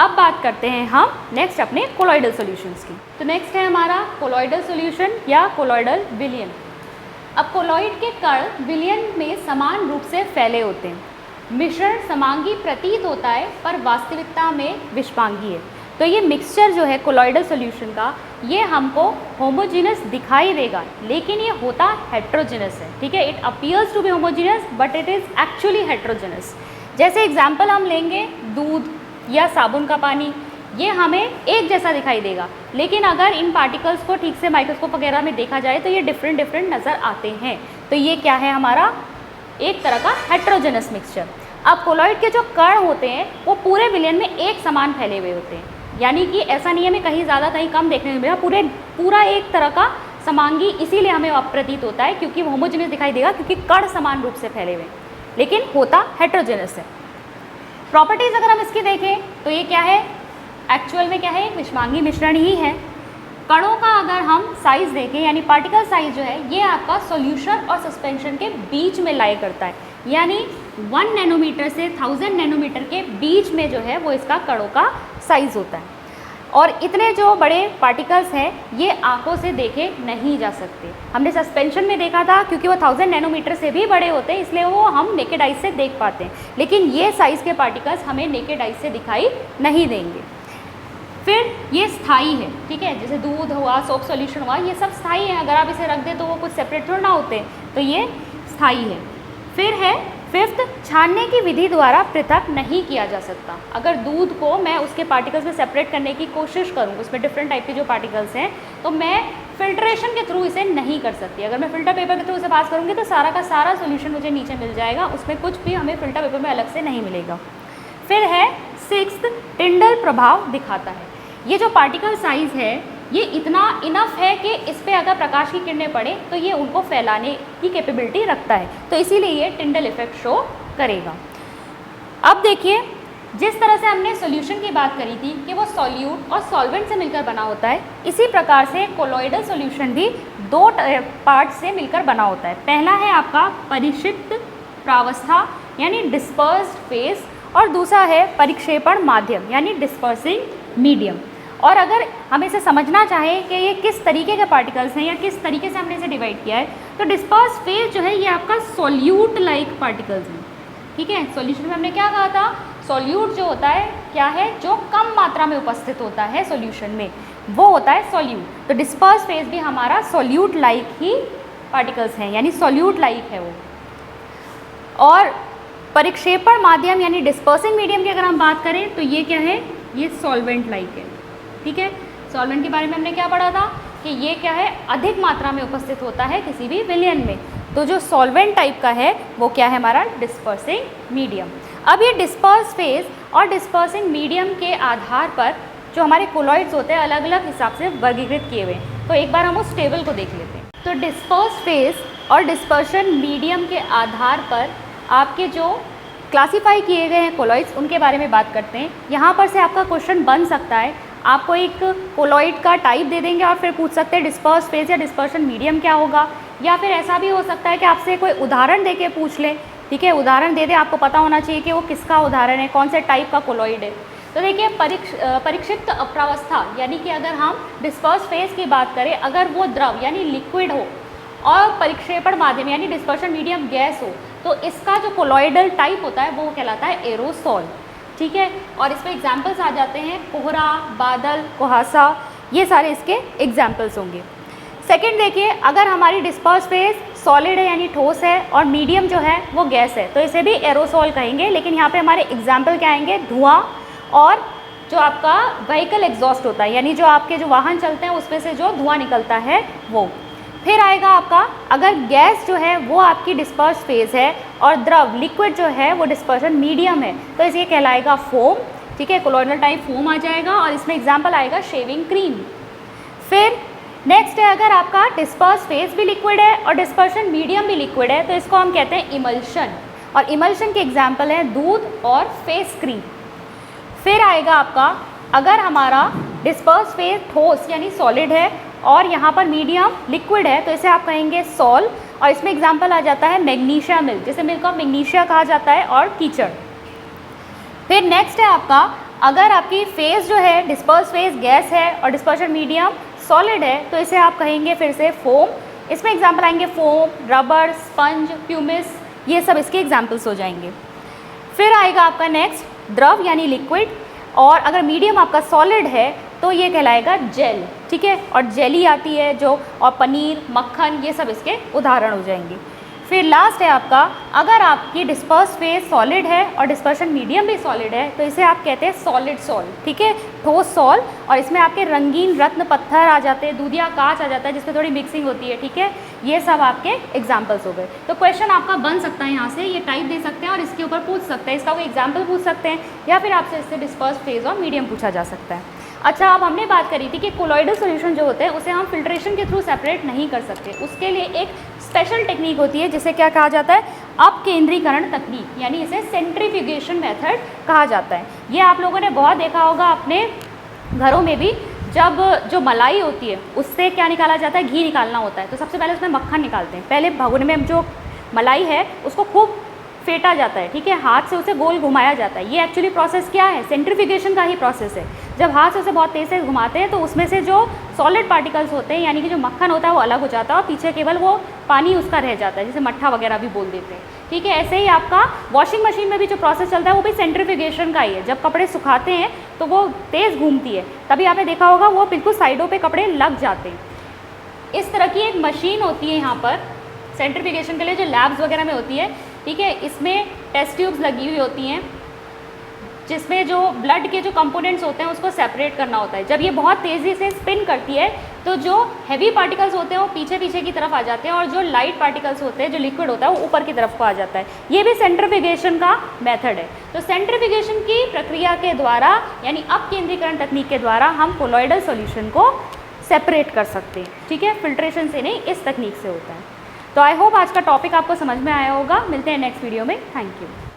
अब बात करते हैं हम नेक्स्ट अपने कोलॉइडल सॉल्यूशंस की। तो नेक्स्ट है हमारा कोलॉइडल सॉल्यूशन या कोलॉइडल विलयन। अब कोलॉइड के कण विलयन में समान रूप से फैले होते हैं। मिश्रण समांगी प्रतीत होता है पर वास्तविकता में विषमांगी है। तो ये मिक्सचर जो है कोलॉइडल सॉल्यूशन का, ये हमको होमोजीनस दिखाई देगा, लेकिन ये होता हेट्रोजेनस है। ठीक है, it appears to be homogeneous but it is actually heterogeneous. जैसे एग्जाम्पल हम लेंगे दूध या साबुन का पानी, ये हमें एक जैसा दिखाई देगा, लेकिन अगर इन पार्टिकल्स को ठीक से माइक्रोस्कोप वगैरह में देखा जाए तो ये डिफरेंट डिफरेंट नज़र आते हैं। तो ये क्या है, हमारा एक तरह का हेट्रोजेनस मिक्सचर। अब कोलॉइड के जो कण होते हैं वो पूरे विलयन में एक समान फैले हुए होते हैं, यानी कि ऐसा नहीं है हमें कहीं ज़्यादा कहीं कम देखने को मिलेगा, पूरा एक तरह का समांगी, इसीलिए हमें अप्रतीत होता है क्योंकि वो होमोजेनस दिखाई देगा, क्योंकि कण समान रूप से फैले हुए, लेकिन होता हेट्रोजेनस है। प्रॉपर्टीज़ अगर हम इसकी देखें तो ये क्या है, एक्चुअल में क्या है, एक विषमांगी मिश्रण ही है। कणों का अगर हम साइज़ देखें यानी पार्टिकल साइज जो है, ये आपका सॉल्यूशन और सस्पेंशन के बीच में लाई करता है, यानी 1 नैनोमीटर से 1000 नैनोमीटर के बीच में जो है वो इसका कणों का साइज़ होता है। और इतने जो बड़े पार्टिकल्स हैं ये आंखों से देखे नहीं जा सकते। हमने सस्पेंशन में देखा था क्योंकि वो 1000 नैनोमीटर से भी बड़े होते हैं, इसलिए वो हम नेकेड आई से देख पाते हैं, लेकिन ये साइज़ के पार्टिकल्स हमें नेकेड आई से दिखाई नहीं देंगे। फिर ये स्थायी है, ठीक है, जैसे दूध हुआ, सोप सॉल्यूशन हुआ, ये सब स्थायी है। अगर आप इसे रख दें तो वो कुछ सेपरेट थोड़ा ना होते, तो ये स्थायी है। फिर है फिफ्थ, छानने की विधि द्वारा पृथक नहीं किया जा सकता। अगर दूध को मैं उसके पार्टिकल्स में सेपरेट करने की कोशिश करूँ, उसमें डिफरेंट टाइप के जो पार्टिकल्स हैं, तो मैं फिल्ट्रेशन के थ्रू इसे नहीं कर सकती। अगर मैं फिल्टर पेपर के थ्रू इसे पास करूँगी तो सारा का सारा सोल्यूशन मुझे नीचे मिल जाएगा, उसमें कुछ भी हमें फिल्टर पेपर में अलग से नहीं मिलेगा। फिर है सिक्स्थ, टिंडल प्रभाव दिखाता है। ये जो पार्टिकल साइज़ है ये इतना इनफ है कि इस पर अगर प्रकाश की किरणें पड़े तो ये उनको फैलाने की कैपेबिलिटी रखता है, तो इसीलिए ये टिंडल इफेक्ट शो करेगा। अब देखिए, जिस तरह से हमने सॉल्यूशन की बात करी थी कि वो सॉल्यूट और सॉल्वेंट से मिलकर बना होता है, इसी प्रकार से कोलॉइडल सॉल्यूशन भी 2 पार्ट से मिलकर बना होता है। पहला है आपका परिक्षिप्त प्रावस्था यानी डिस्पर्स्ड फेस, और दूसरा है परिक्षेपण माध्यम यानी डिस्पर्सिंग मीडियम। और अगर हम इसे समझना चाहें कि ये किस तरीके के पार्टिकल्स हैं या किस तरीके से हमने इसे डिवाइड किया है, तो डिस्पर्स फेज जो है ये आपका सॉल्यूट लाइक पार्टिकल्स हैं। ठीक है, सॉल्यूशन में हमने क्या कहा था, सॉल्यूट जो होता है क्या है, जो कम मात्रा में उपस्थित होता है सॉल्यूशन में, वो होता है सॉल्यूट। तो डिस्पर्स फेज भी हमारा सॉल्यूट लाइक ही पार्टिकल्स हैं, यानी सॉल्यूट लाइक है वो। और परिक्षेपण माध्यम यानी डिस्पर्सिंग मीडियम की अगर हम बात करें तो ये क्या है, ये सॉल्वेंट लाइक है। ठीक है, सॉल्वेंट के बारे में हमने क्या पढ़ा था कि ये क्या है, अधिक मात्रा में उपस्थित होता है किसी भी विलयन में। तो जो सॉल्वेंट टाइप का है वो क्या है, हमारा डिस्पर्सिंग मीडियम। अब ये डिस्पर्स फेज और डिस्पर्सिंग मीडियम के आधार पर जो हमारे कोलॉइड्स होते हैं अलग अलग हिसाब से वर्गीकृत किए हुए हैं। तो एक बार हम उस टेबल को देख लेते हैं। तो डिस्पर्स फेज और डिस्पर्शन मीडियम के आधार पर आपके जो क्लासीफाई किए गए हैं कोलॉइड्स, उनके बारे में बात करते हैं। यहाँ पर से आपका क्वेश्चन बन सकता है, आपको एक कोलॉइड का टाइप दे देंगे और फिर पूछ सकते हैं डिस्पर्स फेज या डिस्पर्शन मीडियम क्या होगा, या फिर ऐसा भी हो सकता है कि आपसे कोई उदाहरण दे के पूछ ले। ठीक है, उदाहरण दे दे, आपको पता होना चाहिए कि वो किसका उदाहरण है, कौन से टाइप का कोलॉइड है। तो देखिए, परिक्षिप्त अप्रावस्था यानी कि अगर हम डिस्पर्स फेज की बात करें, अगर वो द्रव यानी लिक्विड हो और परिक्षेपण माध्यम यानी डिस्पर्शन मीडियम गैस हो, तो इसका जो कोलॉइडल टाइप होता है वो कहलाता है एरोसॉल। ठीक है, और इसमें एग्जाम्पल्स आ जाते हैं कोहरा, बादल, कुहासा, ये सारे इसके एग्जाम्पल्स होंगे। सेकंड देखिए, अगर हमारी डिस्पर्स फेज सॉलिड है यानी ठोस है और मीडियम जो है वो गैस है, तो इसे भी एरोसॉल कहेंगे, लेकिन यहाँ पे हमारे एग्जाम्पल क्या आएंगे, धुआं और जो आपका व्हीकल एग्जॉस्ट होता है, यानी जो आपके जो वाहन चलते हैं उसमें से जो धुआं निकलता है वो। फिर आएगा आपका, अगर गैस जो है वो आपकी डिस्पर्स फेज है और द्रव लिक्विड जो है वो डिस्पर्शन मीडियम है, तो इसे कहलाएगा फोम। ठीक है, कोलॉइडल टाइप फोम आ जाएगा और इसमें एग्जाम्पल आएगा शेविंग क्रीम। फिर नेक्स्ट है, अगर आपका डिस्पर्स फेज भी लिक्विड है और डिस्पर्शन मीडियम भी लिक्विड है, तो इसको हम कहते हैं इमल्शन, और इमल्शन के एग्जाम्पल हैं दूध और फेस क्रीम। फिर आएगा आपका, अगर हमारा डिस्पर्स फेज ठोस यानी सॉलिड है और यहाँ पर मीडियम लिक्विड है, तो इसे आप कहेंगे सॉल, और इसमें एग्जाम्पल आ जाता है मैग्नीशिया मिल्क, जिसे मिल्क ऑफ मैग्नीशिया कहा जाता है, और कीचड़। फिर नेक्स्ट है आपका, अगर आपकी फेज जो है डिस्पर्स फेज गैस है और डिस्पर्शन मीडियम सॉलिड है तो इसे आप कहेंगे फिर से फोम। इसमें एग्जाम्पल आएंगे फोम, रबर, स्पंज, प्यूमिस, ये सब इसके एग्जाम्पल्स हो जाएंगे। फिर आएगा आपका नेक्स्ट द्रव यानी लिक्विड, और अगर मीडियम आपका सॉलिड है तो ये कहलाएगा जेल, ठीक है। और जेली आती है जो, और पनीर, मक्खन, ये सब इसके उदाहरण हो जाएंगे। फिर लास्ट है आपका, अगर आपकी डिस्पर्स फेज सॉलिड है और डिस्पर्शन मीडियम भी सॉलिड है तो इसे आप कहते हैं सॉलिड सॉल, ठीक है, ठोस सॉल। और इसमें आपके रंगीन रत्न पत्थर आ जाते हैं, दूधिया कांच आ जाता है जिसमें थोड़ी मिक्सिंग होती है, ठीक है। ये सब आपके एग्जाम्पल्स हो गए। तो क्वेश्चन आपका बन सकता है यहाँ से, ये टाइप दे सकते हैं और इसके ऊपर पूछ सकते हैं, इसका कोई एग्जाम्पल पूछ सकते हैं, या फिर आपसे इससे डिस्पर्स फेज और मीडियम पूछा जा सकता है। अच्छा, अब हमने बात करी थी कि कोलॉइडल सॉल्यूशन जो होते हैं उसे हम फिल्ट्रेशन के थ्रू सेपरेट नहीं कर सकते। उसके लिए एक स्पेशल टेक्निक होती है जिसे क्या कहा जाता है, अपकेंद्रीकरण तकनीक, यानी इसे सेंट्रीफ्यूगेशन मेथड कहा जाता है। ये आप लोगों ने बहुत देखा होगा अपने घरों में भी, जब जो मलाई होती है उससे क्या निकाला जाता है, घी निकालना होता है। तो सबसे पहले उसमें मक्खन निकालते हैं। पहले भगोने में जो मलाई है उसको खूब फेंटा जाता है, ठीक है, हाथ से उसे गोल घुमाया जाता है। ये एक्चुअली प्रोसेस क्या है, सेंट्रीफ्यूगेशन का ही प्रोसेस है। जब हाथ से उसे बहुत तेज़ से घुमाते हैं तो उसमें से जो सॉलिड पार्टिकल्स होते हैं, यानी कि जो मक्खन होता है वो अलग हो जाता है और पीछे केवल वो पानी उसका रह जाता है, जिसे मट्ठा वगैरह भी बोल देते हैं, ठीक है। ऐसे ही आपका वॉशिंग मशीन में भी जो प्रोसेस चलता है वो भी सेंट्रीफ्यूगेशन का ही है। जब कपड़े सुखाते हैं तो वो तेज़ घूमती है, तभी आपने देखा होगा वो बिल्कुल साइडों पर कपड़े लग जाते हैं। इस तरह की एक मशीन होती है यहाँ पर सेंट्रीफ्यूगेशन के लिए, जो लैब्स वगैरह में होती है, ठीक है। इसमें टेस्ट ट्यूब्स लगी हुई होती हैं जिसमें जो ब्लड के जो कंपोनेंट्स होते हैं उसको सेपरेट करना होता है। जब ये बहुत तेज़ी से स्पिन करती है तो जो हैवी पार्टिकल्स होते हैं वो पीछे पीछे की तरफ आ जाते हैं और जो लाइट पार्टिकल्स होते हैं, जो लिक्विड होता है, वो ऊपर की तरफ को आ जाता है। ये भी सेंट्रीफ्यूगेशन का मेथड है। तो सेंट्रीफ्यूगेशन की प्रक्रिया के द्वारा, यानी अपकेंद्रीकरण तकनीक के द्वारा, हम कोलॉइडल सॉल्यूशन को सेपरेट कर सकते हैं, ठीक है। फिल्ट्रेशन से नहीं, इस तकनीक से होता है। तो आई होप आज का टॉपिक आपको समझ में आया होगा। मिलते हैं नेक्स्ट वीडियो में। Thank you.